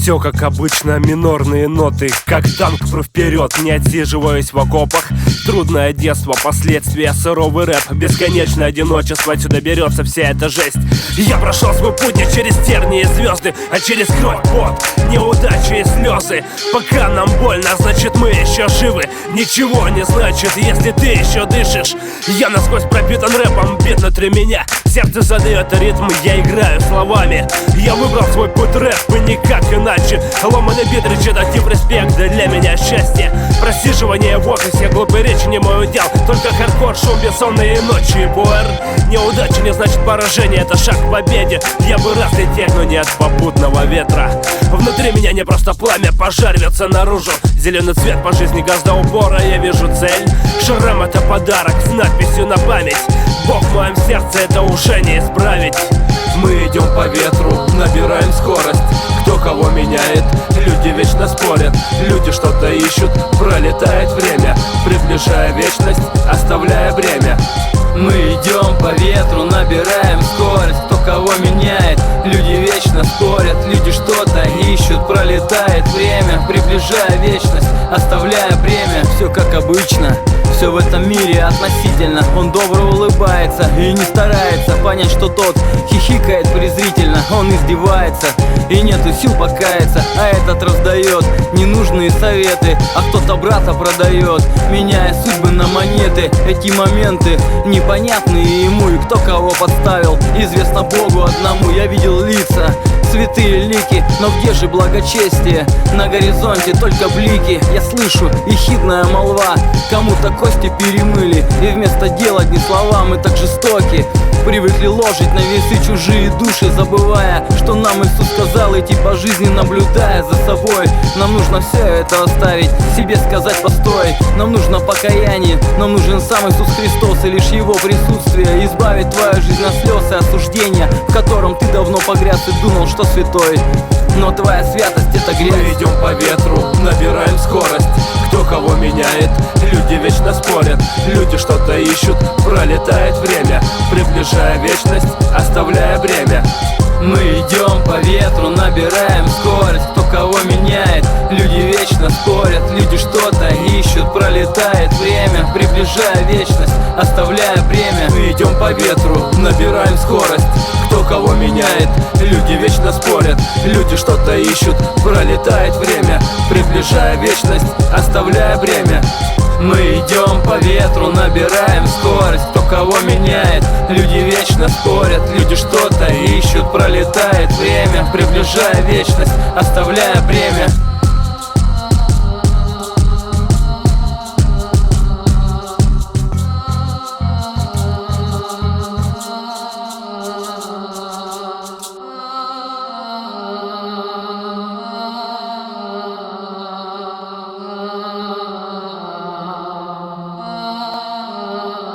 Все как обычно, минорные ноты, как танк пру вперед, не отсиживаясь в окопах. Трудное детство, последствия, суровый рэп, бесконечное одиночество, отсюда берется вся эта жесть. Я прошел свой путь не через тернии и звезды, а через кровь, пот, неудачи и слезы. Пока нам больно, значит мы еще живы. Ничего не значит, если ты еще дышишь. Я насквозь пропитан рэпом, бит внутри меня. Сердце задает ритм, я играю словами. Я выбрал свой путь рэп и никак иначе. Ломаный бит, речитатив, респект, да для меня счастье. Просиживание в офисе, глупые речи не мой удел. Только хардкор, шум, бессонные ночи и пуэр. Неудача не значит поражение, это шаг к победе. Я бы раз лететь, но не от попутного ветра. Внутри меня не просто пламя, пожар рвется наружу. Зеленый цвет по жизни, газ до упора, я вижу цель. Шрам — это подарок с надписью на память. Бог в моем сердце, это уже не исправить. Мы идем по ветру, набираем скорость. Кто кого меняет, люди вечно спорят. Люди что-то ищут, пролетает время, приближая вечность, оставляя бремя. Мы идем по ветру, набираем скорость. Кто кого меняет, люди вечно спорят. Люди что-то ищут, пролетает время, приближая вечность, оставляя бремя. Все как обычно, все в этом мире относительно. Он добро улыбается и не старается понять, что тот хихикает презрительно. Он издевается и нету сил покаяться, а этот раздает ненужные советы, а кто-то брата продает, меняя судьбы на монеты. Эти моменты непонятные ему, и кто кого подставил известно Богу одному. Я видел лица, святые лики, но где же благочестие? На горизонте только блики. Я слышу ехидная молва, кому-то кости перемыли, и вместо дел одни слова. Мы так жестоки, привыкли ложить на весы чужие души, забывая, что нам Иисус сказал идти по жизни, наблюдая за собой. Нам нужно все это оставить, себе сказать постой. Нам нужно покаяние, нам нужен сам Иисус Христос, и лишь Его присутствие избавит твою жизнь от слез и осуждения, в котором ты давно погряз и думал, что святой. Но твоя святость — это грех. Мы идем по ветру, набираем скорость. Кто кого меняет, люди вечно спорят. Люди что-то ищут, пролетает время, приближая вечность, оставляя бремя. Мы идем по ветру, набираем скорость. Кто кого меняет, люди вечно спорят. Люди что-то ищут, пролетает время, приближая вечность, оставляя бремя. Мы идем по ветру, набираем скорость. Кто кого меняет, люди вечно спорят. Люди что-то ищут, пролетает время, приближая вечность, оставляя бремя. Мы идем по ветру, набираем скорость. Кто кого меняет, люди вечно спорят. Люди что-то ищут, пролетает время, приближая вечность, оставляя бремя.